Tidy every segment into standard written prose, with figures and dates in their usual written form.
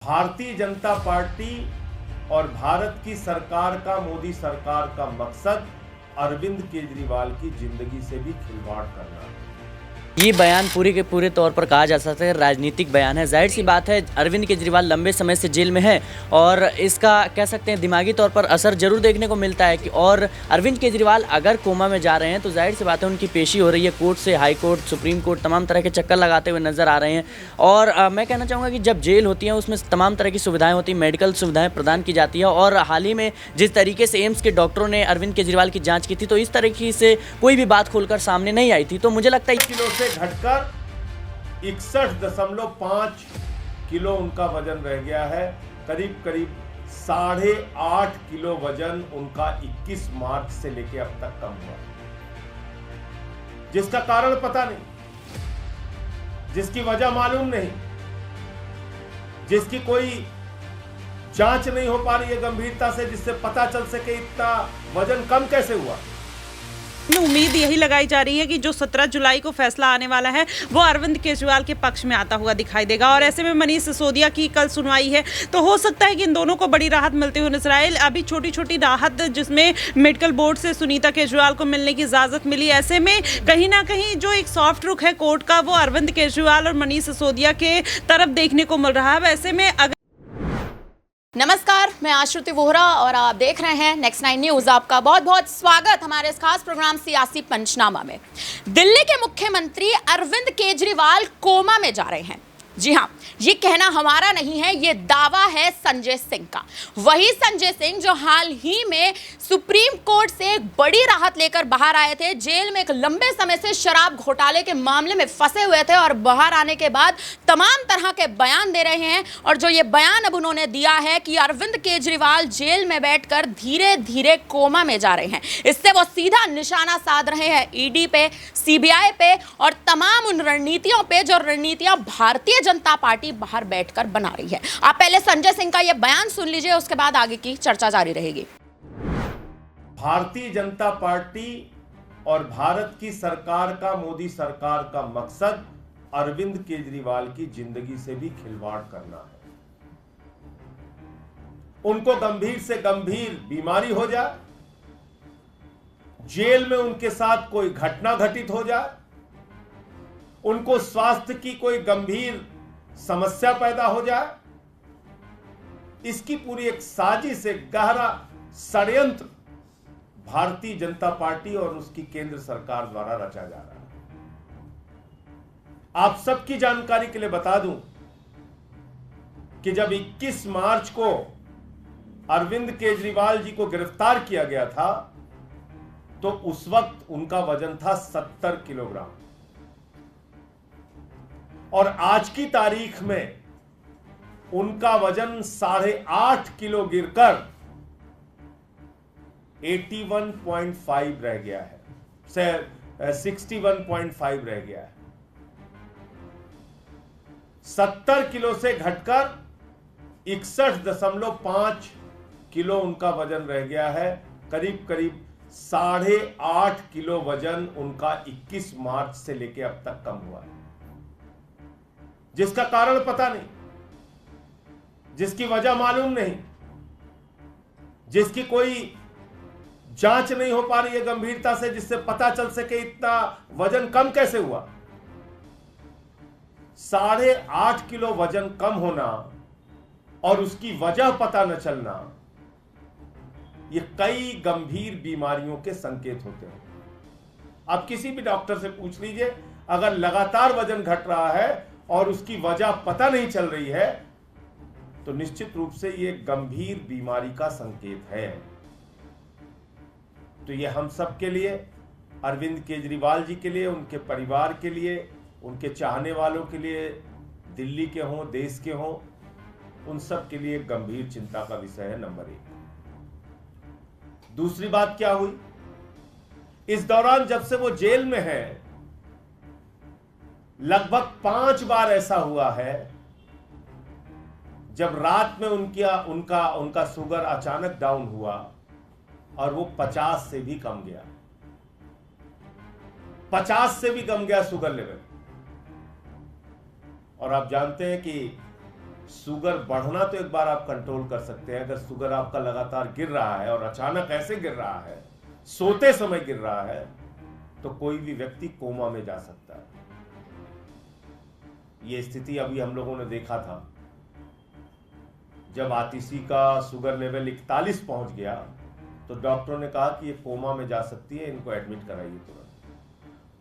Bharatiya Janata party और भारत की सरकार का, मोदी सरकार का मकसद अरविंद केजरीवाल की जिंदगी से भी खिलवाड़ करना है। ये बयान पूरे के पूरे तौर पर कहा जा सकता है राजनीतिक बयान है। जाहिर सी बात है अरविंद केजरीवाल लंबे समय से जेल में है और इसका कह सकते हैं दिमागी तौर पर असर जरूर देखने को मिलता है कि और अरविंद केजरीवाल अगर कोमा में जा रहे हैं तो जाहिर सी बात है उनकी पेशी हो रही है कोर्ट से, हाई कोर्ट, सुप्रीम कोर्ट, तमाम तरह के चक्कर लगाते हुए नजर आ रहे हैं। और मैं कहना चाहूँगा कि जब जेल होती है उसमें तमाम तरह की सुविधाएँ होती हैं, मेडिकल सुविधाएँ प्रदान की जाती है। और हाल ही में जिस तरीके से एम्स के डॉक्टरों ने अरविंद केजरीवाल की जाँच की थी तो इस तरीके से कोई भी बात खोलकर सामने नहीं आई थी। तो मुझे लगता है किलो से घटकर 61.5 किलो उनका वजन रह गया है। करीब करीब 8.5 किलो वजन उनका 21 मार्च से लेके अब तक कम हुआ, जिसका कारण पता नहीं, जिसकी वजह मालूम नहीं, जिसकी कोई जांच नहीं हो पा रही है गंभीरता से, जिससे पता चल सके इतना वजन कम कैसे हुआ। उम्मीद यही लगाई जा रही है कि जो 17 जुलाई को फैसला आने वाला है वो अरविंद केजरीवाल के पक्ष में आता हुआ दिखाई देगा। और ऐसे में मनीष सिसोदिया की कल सुनवाई है तो हो सकता है कि इन दोनों को बड़ी राहत मिलती हुई नजर आए। अभी छोटी छोटी राहत जिसमें मेडिकल बोर्ड से सुनीता केजरीवाल को मिलने की इजाजत मिली, ऐसे में कहीं ना कहीं जो एक सॉफ्ट रुख है कोर्ट का वो अरविंद केजरीवाल और मनीष सिसोदिया के तरफ देखने को मिल रहा है। वैसे में नमस्कार, मैं आश्रुति वोहरा और आप देख रहे हैं नेक्स्ट 9 न्यूज। आपका बहुत बहुत स्वागत हमारे इस खास प्रोग्राम सियासी पंचनामा में। दिल्ली के मुख्यमंत्री अरविंद केजरीवाल कोमा में जा रहे हैं। जी हां, ये कहना हमारा नहीं है, ये दावा है संजय सिंह का। वही संजय सिंह जो हाल ही में सुप्रीम कोर्ट से एक बड़ी राहत लेकर बाहर आए थे। जेल में एक लंबे समय से शराब घोटाले के मामले में फंसे हुए थे और बाहर आने के बाद तमाम तरह के बयान दे रहे हैं। और जो ये बयान अब उन्होंने दिया है कि अरविंद केजरीवाल जेल में बैठकर धीरे धीरे कोमा में जा रहे हैं, इससे वो सीधा निशाना साध रहे हैं ईडी पे, सीबीआई पे और तमाम उन रणनीतियों पे जो रणनीतियां भारतीय जनता पार्टी बाहर बैठकर बना रही है। आप पहले संजय सिंह का यह बयान सुन लीजिए, उसके बाद आगे की चर्चा जारी रहेगी। भारतीय जनता पार्टी और भारत की सरकार का, मोदी सरकार का मकसद अरविंद केजरीवाल की जिंदगी से भी खिलवाड़ करना है। उनको गंभीर से गंभीर बीमारी हो जाए, जेल में उनके साथ कोई घटना घटित हो जाए, उनको स्वास्थ्य की कोई गंभीर समस्या पैदा हो जाए, इसकी पूरी एक साजिश, एक गहरा षड्यंत्र भारतीय जनता पार्टी और उसकी केंद्र सरकार द्वारा रचा जा रहा है। आप सबकी जानकारी के लिए बता दूं कि जब 21 मार्च को अरविंद केजरीवाल जी को गिरफ्तार किया गया था तो उस वक्त उनका वजन था 70 किलोग्राम और आज की तारीख में उनका वजन 8.5 किलो गिरकर 81.5 रह गया है, 61.5 रह गया है। 70 किलो से घटकर 61.5 किलो उनका वजन रह गया है। करीब करीब 8.5 किलो वजन उनका 21 मार्च से लेकर अब तक कम हुआ है, जिसका कारण पता नहीं, जिसकी वजह मालूम नहीं, जिसकी कोई जांच नहीं हो पा रही है गंभीरता से, जिससे पता चल सके इतना वजन कम कैसे हुआ। 8.5 किलो वजन कम होना और उसकी वजह पता न चलना, ये कई गंभीर बीमारियों के संकेत होते हैं। आप किसी भी डॉक्टर से पूछ लीजिए, अगर लगातार वजन घट रहा है और उसकी वजह पता नहीं चल रही है तो निश्चित रूप से यह गंभीर बीमारी का संकेत है। तो यह हम सब के लिए, अरविंद केजरीवाल जी के लिए, उनके परिवार के लिए, उनके चाहने वालों के लिए, दिल्ली के हों, देश के हों, उन सब के लिए गंभीर चिंता का विषय है। नंबर 1। दूसरी बात क्या हुई, इस दौरान जब से वो जेल में है लगभग 5 बार ऐसा हुआ है जब रात में उनका शुगर अचानक डाउन हुआ और वो 50 से भी कम गया, 50 से भी कम गया शुगर लेवल। और आप जानते हैं कि शुगर बढ़ना तो एक बार आप कंट्रोल कर सकते हैं। अगर शुगर आपका लगातार गिर रहा है और अचानक ऐसे गिर रहा है, सोते समय गिर रहा है, तो कोई भी व्यक्ति कोमा में जा सकता है। ये स्थिति अभी हम लोगों ने देखा था, जब आतिशी का शुगर लेवल 41 पहुंच गया तो डॉक्टरों ने कहा कि ये कोमा में जा सकती है, इनको एडमिट कराइए तुरंत।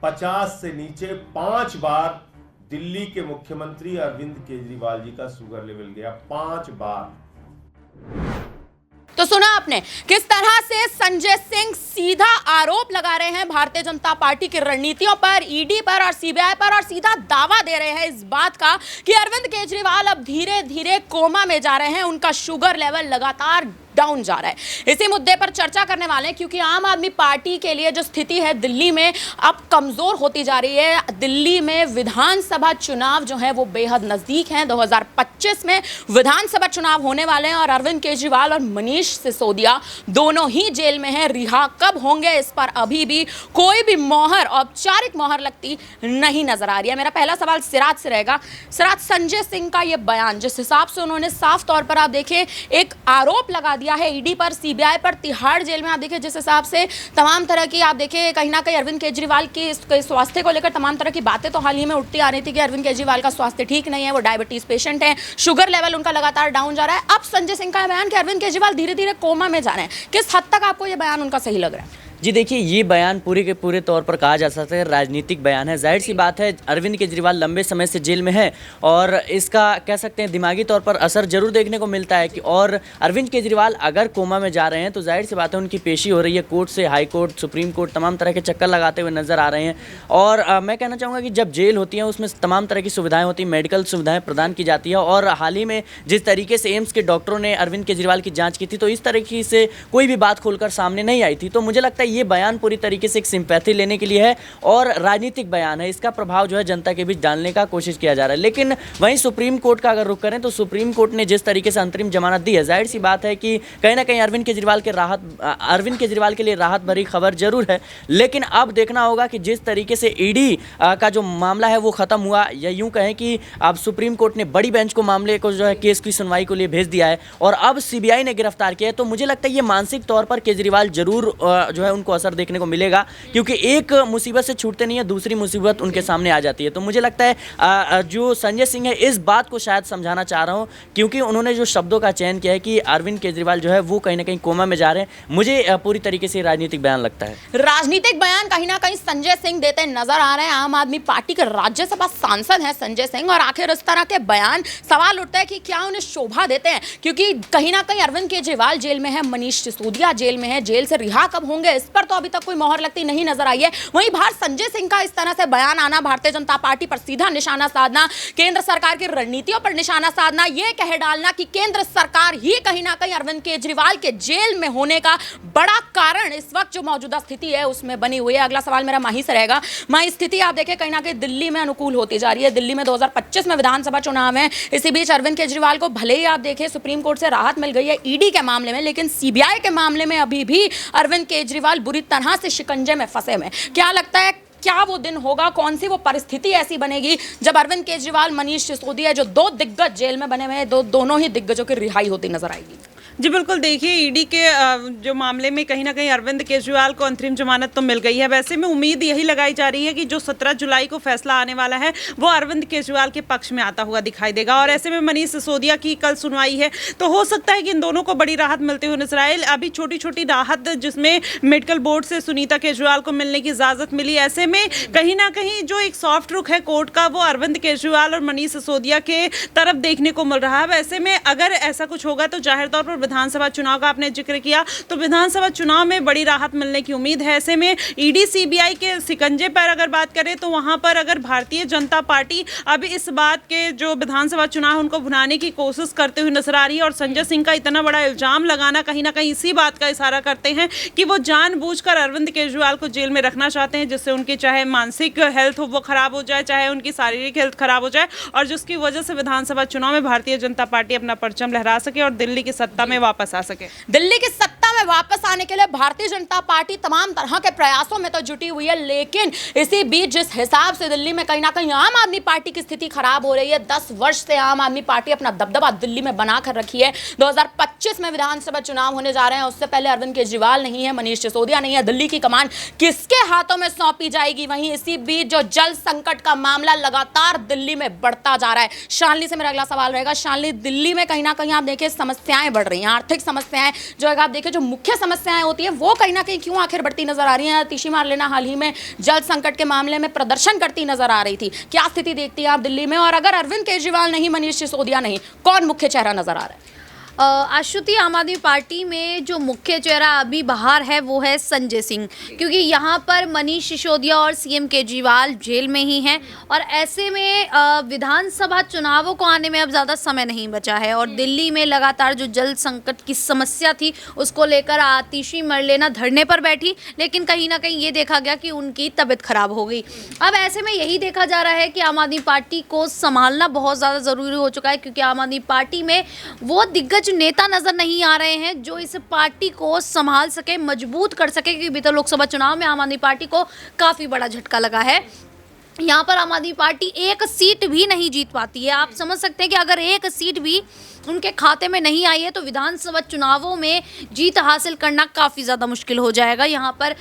50 से नीचे 5 बार दिल्ली के मुख्यमंत्री अरविंद केजरीवाल जी का शुगर लेवल गया, 5 बार। तो सुना आपने किस तरह से संजय सिंह सीधा आरोप लगा रहे हैं भारतीय जनता पार्टी की रणनीतियों पर, ईडी पर और सीबीआई पर, और सीधा दावा दे रहे हैं इस बात का कि अरविंद केजरीवाल अब धीरे धीरे कोमा में जा रहे हैं, उनका शुगर लेवल लगातार डाउन जा रहा है। इसी मुद्दे पर चर्चा करने वाले हैं, क्योंकि आम आदमी पार्टी के लिए जो स्थिति है दिल्ली में अब कमजोर होती जा रही है। दिल्ली में विधानसभा चुनाव जो है वो बेहद नजदीक हैं। 2025 में विधानसभा चुनाव होने वाले हैं और अरविंद केजरीवाल और मनीष सिसोदिया दोनों ही जेल में हैं। रिहा कब होंगे इस पर अभी भी कोई भी मोहर, औपचारिक मोहर लगती नहीं नजर आ रही है। मेरा पहला सवाल सिराज से रहेगा। सिराज, संजय सिंह का यह बयान, जिस हिसाब से उन्होंने साफ तौर पर आप देखें एक आरोप लगा दिया है ईडी पर, सीबीआई पर, तिहाड़ जेल में आप देखिए जिस हिसाब से तमाम तरह की आप देखिए कहीं ना कहीं अरविंद केजरीवाल की स्वास्थ्य को लेकर तमाम तरह की बातें तो हाल ही में उठती आ रही थी कि अरविंद केजरीवाल का स्वास्थ्य ठीक नहीं है, वो डायबिटीज पेशेंट है, शुगर लेवल उनका लगातार डाउन जा रहा है। अब संजय सिंह का बयान कि अरविंद केजरीवाल धीरे धीरे कोमा में जा रहे हैं, किस हद तक आपको यह बयान उनका सही लग रहा है? जी देखिए, ये बयान पूरे के पूरे तौर पर कहा जा सकता है राजनीतिक बयान है। जाहिर सी बात है, अरविंद केजरीवाल लंबे समय से जेल में है और इसका कह सकते हैं दिमागी तौर पर असर जरूर देखने को मिलता है कि और अरविंद केजरीवाल अगर कोमा में जा रहे हैं तो जाहिर सी बात है उनकी पेशी हो रही है कोर्ट से, हाई कोर्ट, सुप्रीम कोर्ट, तमाम तरह के चक्कर लगाते हुए नजर आ रहे हैं। और मैं कहना चाहूँगा कि जब जेल होती है उसमें तमाम तरह की सुविधाएँ होती हैं, मेडिकल सुविधाएँ प्रदान की जाती है। और हाल ही में जिस तरीके से एम्स के डॉक्टरों ने अरविंद केजरीवाल की जाँच की थी तो इस तरीके से कोई भी बात खोलकर सामने नहीं आई थी। तो मुझे लगता है ये बयान पूरी तरीके से एक सिंपैथी लेने के लिए है और राजनीतिक बयान है। इसका प्रभाव जो है जनता के बीच डालने का कोशिश किया जा रहा है। लेकिन वहीं सुप्रीम कोर्ट का अगर रुख करें तो सुप्रीम कोर्ट ने जिस तरीके से अंतरिम जमानत दी है, जाहिर सी बात है कि कहीं ना कहीं अरविंद केजरीवाल के लिए राहत भरी खबर जरूर है। लेकिन अब देखना होगा कि जिस तरीके से ईडी का जो मामला है वो खत्म हुआ, या यूं कहें कि अब सुप्रीम कोर्ट ने बड़ी बेंच को मामले को जो है केस की सुनवाई के लिए भेज दिया है और अब सीबीआई ने गिरफ्तार किया है, तो मुझे लगता है ये मानसिक तौर पर केजरीवाल जरूर जो है उनको असर देखने को मिलेगा, क्योंकि एक मुसीबत से छूटते नहीं है, दूसरी मुसीबत उनके सामने आ जाती है। तो मुझे लगता है जो संजय सिंह है इस बात को शायद समझाना चाह रहा हूं, क्योंकि उन्होंने जो शब्दों का चयन किया है कि अरविंद केजरीवाल जो है वो कहीं ना कहीं कोमा में जा रहे हैं, मुझे पूरी तरीके से राजनीतिक बयान लगता है। राजनीतिक बयान कहीं ना कहीं संजय सिंह देते नजर आ रहे हैं। आम आदमी पार्टी के राज्यसभा सांसद हैं संजय सिंह, और आखिर इस तरह के बयान सवाल उठता है कि क्या उन्हें शोभा देते हैं, क्योंकि कहीं ना कहीं अरविंद केजरीवाल जेल में है, मनीष सिसोदिया जेल में है, जेल से रिहा कब होंगे इस पर तो अभी तक कोई मोहर लगती नहीं नजर आई है। वहीं बाहर संजय सिंह का इस तरह से बयान आना, भारतीय जनता पार्टी पर सीधा निशाना साधना, केंद्र सरकार की रणनीतियों पर निशाना साधना, यह कह डालना कि केंद्र सरकार ही कहीं ना कहीं अरविंद केजरीवाल के जेल में होने का बड़ा कारण इस वक्त जो मौजूदा स्थिति है उसमें बनी हुई है। अगला सवाल मेरा माही से रहेगा। माही, स्थिति आप देखें कहीं ना कहीं दिल्ली में अनुकूल होती जा रही है। दिल्ली में 2025 में विधानसभा चुनाव है। इसी बीच अरविंद केजरीवाल को भले ही आप देखें सुप्रीम कोर्ट से राहत मिल गई है ईडी के मामले में, लेकिन सीबीआई के मामले में अभी भी अरविंद केजरीवाल बुरी तरह से शिकंजे में फंसे हुए। क्या लगता है क्या वो दिन होगा, कौन सी वो परिस्थिति ऐसी बनेगी जब अरविंद केजरीवाल, मनीष सिसोदिया जो दो दिग्गज जेल में बने हुए हैं, दोनों ही दिग्गजों की रिहाई होती नजर आएगी? जी बिल्कुल, देखिए ईडी के जो मामले में कहीं ना कहीं अरविंद केजरीवाल को अंतरिम जमानत तो मिल गई है। वैसे में उम्मीद यही लगाई जा रही है कि जो 17 जुलाई को फैसला आने वाला है वो अरविंद केजरीवाल के पक्ष में आता हुआ दिखाई देगा। और ऐसे में मनीष सिसोदिया की कल सुनवाई है तो हो सकता है कि इन दोनों को बड़ी राहत मिलते हुए नजर आए। अभी छोटी छोटी राहत जिसमें मेडिकल बोर्ड से सुनीता केजरीवाल को मिलने की इजाजत मिली, ऐसे में कहीं ना कहीं जो एक सॉफ्ट रुख है कोर्ट का वो अरविंद केजरीवाल और मनीष सिसोदिया के तरफ देखने को मिल रहा है। वैसे में अगर ऐसा कुछ होगा तो जाहिर तौर पर विधानसभा चुनाव का आपने जिक्र किया तो विधानसभा चुनाव में बड़ी राहत मिलने की उम्मीद है। ऐसे में ईडी सीबीआई के शिकंजे पर अगर बात करें तो वहां पर अगर भारतीय जनता पार्टी अब इस बात के जो विधानसभा चुनाव उनको भुनाने की कोशिश करते हुए नजर आ रही है। और संजय सिंह का इतना बड़ा इल्जाम लगाना कहीं ना कहीं इसी बात का इशारा करते हैं कि वो जानबूझकर अरविंद केजरीवाल को जेल में रखना चाहते हैं, जिससे उनकी चाहे मानसिक हेल्थ हो वो खराब हो जाए, चाहे उनकी शारीरिक हेल्थ खराब हो जाए, और जिसकी वजह से विधानसभा चुनाव में भारतीय जनता पार्टी अपना परचम लहरा सके और दिल्ली की सत्ता में वापस आ सके। दिल्ली की सत्ता में वापस आने के लिए भारतीय जनता पार्टी तमाम तरह के प्रयासों में तो जुटी हुई है, लेकिन इसी बीच जिस हिसाब से दिल्ली में कहीं ना कहीं आम आदमी पार्टी की स्थिति खराब हो रही है, 10 वर्ष से आम आदमी पार्टी अपना दबदबा दिल्ली में बना कर रखी है। 2025 में विधानसभा चुनाव होने जा रहे हैं, उससे पहले अरविंद केजरीवाल नहीं है, मनीष सिसोदिया नहीं है, दिल्ली की कमान किसके हाथों में सौंपी जाएगी? वहीं इसी बीच जो जल संकट का मामला लगातार दिल्ली में बढ़ता जा रहा है। शालिनी से मेरा अगला सवाल रहेगा। शालिनी, दिल्ली में कहीं ना कहीं आप देखिए समस्याएं बढ़ रही हैं, आर्थिक समस्याएं जो आप देखिए जो मुख्य समस्याएं होती है वो कहीं ना कहीं क्यों आखिर बढ़ती नजर आ रही है? तीशी मारलेना हाल ही में जल संकट के मामले में प्रदर्शन करती नजर आ रही थी, क्या स्थिति देखती है आप दिल्ली में? और अगर अरविंद केजरीवाल नहीं, मनीष सिसोदिया नहीं, कौन मुख्य चेहरा नजर आ रहा है? आशुति, आम आदमी पार्टी में जो मुख्य चेहरा अभी बाहर है वो है संजय सिंह, क्योंकि यहाँ पर मनीष सिसोदिया और सीएम केजरीवाल जेल में ही हैं और ऐसे में विधानसभा चुनावों को आने में अब ज़्यादा समय नहीं बचा है और दिल्ली में लगातार जो जल संकट की समस्या थी उसको लेकर आतिशी मरलेना धरने पर बैठी, लेकिन कहीं ना कहीं ये देखा गया कि उनकी तबीयत खराब हो गई। अब ऐसे में यही देखा जा रहा है कि आम आदमी पार्टी को संभालना बहुत ज़्यादा ज़रूरी हो चुका है, क्योंकि आम आदमी पार्टी में वो दिग्गज नेता नजर नहीं आ रहे हैं जो इस पार्टी को संभाल सके, मजबूत कर सके, क्योंकि बीते लोकसभा चुनाव में आम आदमी पार्टी को काफ़ी बड़ा झटका लगा है। यहाँ पर आम आदमी पार्टी एक सीट भी नहीं जीत पाती है। आप समझ सकते हैं कि अगर एक सीट भी उनके खाते में नहीं आई है तो विधानसभा चुनावों में जीत हासिल करना काफ़ी ज़्यादा मुश्किल हो जाएगा। यहाँ पर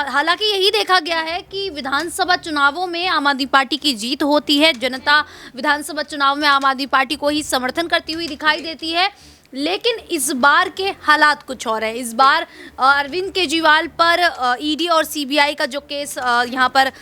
हालांकि यही देखा गया है कि विधानसभा चुनावों में आम आदमी पार्टी की जीत होती है, जनता विधानसभा चुनाव में आम आदमी पार्टी को ही समर्थन करती हुई दिखाई देती है, लेकिन इस बार के हालात कुछ और है। इस बार अरविंद केजरीवाल पर ईडी और सीबीआई का जो केस यहाँ पर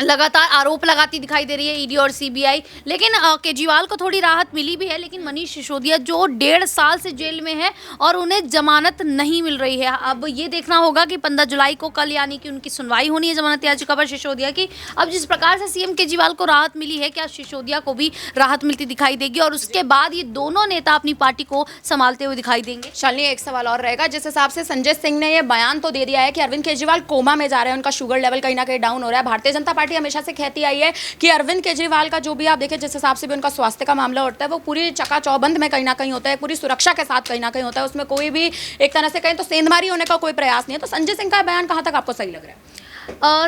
लगातार आरोप लगाती दिखाई दे रही है ईडी और सीबीआई, लेकिन केजरीवाल को थोड़ी राहत मिली भी है, लेकिन मनीष सिसोदिया जो 1.5 साल से जेल में है और उन्हें जमानत नहीं मिल रही है। अब ये देखना होगा कि 15 जुलाई को कल यानी कि उनकी सुनवाई होनी है जमानत याचिका पर सिसोदिया की। अब जिस प्रकार से सीएम केजरीवाल को राहत मिली है, क्या सिसोदिया को भी राहत मिलती दिखाई देगी और उसके बाद ये दोनों नेता अपनी पार्टी को संभालते हुए दिखाई देंगे? शालिनी, एक सवाल और रहेगा। जिस हिसाब से संजय सिंह ने ये बयान तो दे दिया है कि अरविंद केजरीवाल कोमा में जा रहे हैं, उनका शुगर लेवल कहीं ना कहीं डाउन हो रहा है, भारतीय जनता पार्टी हमेशा से कहती आई है कि अरविंद केजरीवाल का जो भी आप देखें जिस हिसाब से भी उनका स्वास्थ्य का मामला होता है वो पूरी चकाचौबंद में कहीं ना कहीं होता है, पूरी सुरक्षा के साथ कहीं ना कहीं होता है, उसमें कोई भी एक तरह से कहें तो सेंधमारी होने का कोई प्रयास नहीं है। तो संजय सिंह का बयान कहां तक आपको सही लग रहा है?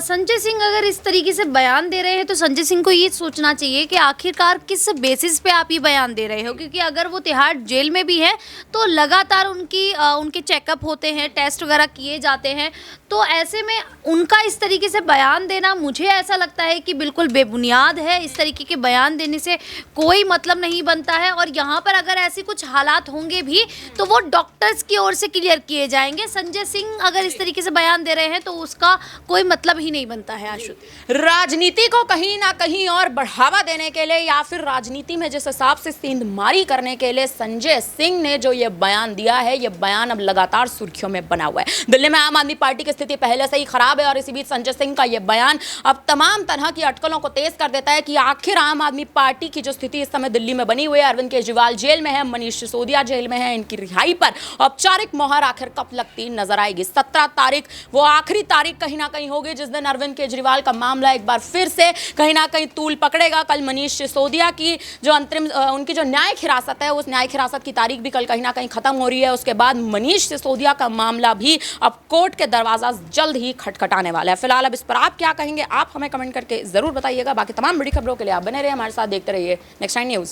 संजय सिंह अगर इस तरीके से बयान दे रहे हैं तो संजय सिंह को ये सोचना चाहिए कि आखिरकार किस बेसिस पे आप ये बयान दे रहे हो, क्योंकि अगर वो तिहाड़ जेल में भी है तो लगातार उनके चेकअप होते हैं, टेस्ट वगैरह किए जाते हैं, तो ऐसे में उनका इस तरीके से बयान देना मुझे ऐसा लगता है कि बिल्कुल बेबुनियाद है। इस तरीके के बयान देने से कोई मतलब नहीं बनता है और यहाँ पर अगर ऐसे कुछ हालात होंगे भी तो वो डॉक्टर्स की ओर से क्लियर किए जाएंगे। संजय सिंह अगर इस तरीके से बयान दे रहे हैं तो उसका कोई मतलब ही नहीं बनता है। आशुत, राजनीति को कहीं ना कहीं और बढ़ावा देने के लिए या फिर राजनीति में जिस हिसाब से सेंधमारी करने के लिए संजय सिंह ने जो ये बयान दिया है, ये बयान अब लगातार सुर्खियों में बना हुआ है। दिल्ली में आम आदमी पार्टी की स्थिति पहले से ही खराब है और इसी बीच संजय सिंह का ये बयान अब तमाम तरह की अटकलों को तेज कर देता है कि आखिर आम आदमी पार्टी की जो स्थिति इस समय दिल्ली में बनी हुई है, अरविंद केजरीवाल जेल में है, मनीष सिसोदिया जेल में है, इनकी रिहाई पर औपचारिक मोहर आखिर कब लगती नजर आएगी? 17 तारीख वो आखिरी तारीख कहीं ना कहीं होगी जिस दिन अरविंद केजरीवाल का मामला एक बार फिर से कहीं ना कहीं तूल पकड़ेगा। कल मनीष सिसोदिया की जो अंतरिम उनकी जो न्यायिक हिरासत है, उस न्यायिक हिरासत की तारीख भी कल कहीं ना कहीं खत्म हो रही है। उसके बाद मनीष सिसोदिया का मामला भी अब कोर्ट के दरवाजा जल्द ही खटखटाने वाला है। फिलहाल अब इस पर आप क्या कहेंगे, आप हमें कमेंट करके जरूर बताइएगा। बाकी तमाम बड़ी खबरों के लिए आप बने रहिए हमारे साथ, देखते रहिए नेक्स्ट टाइम न्यूज़।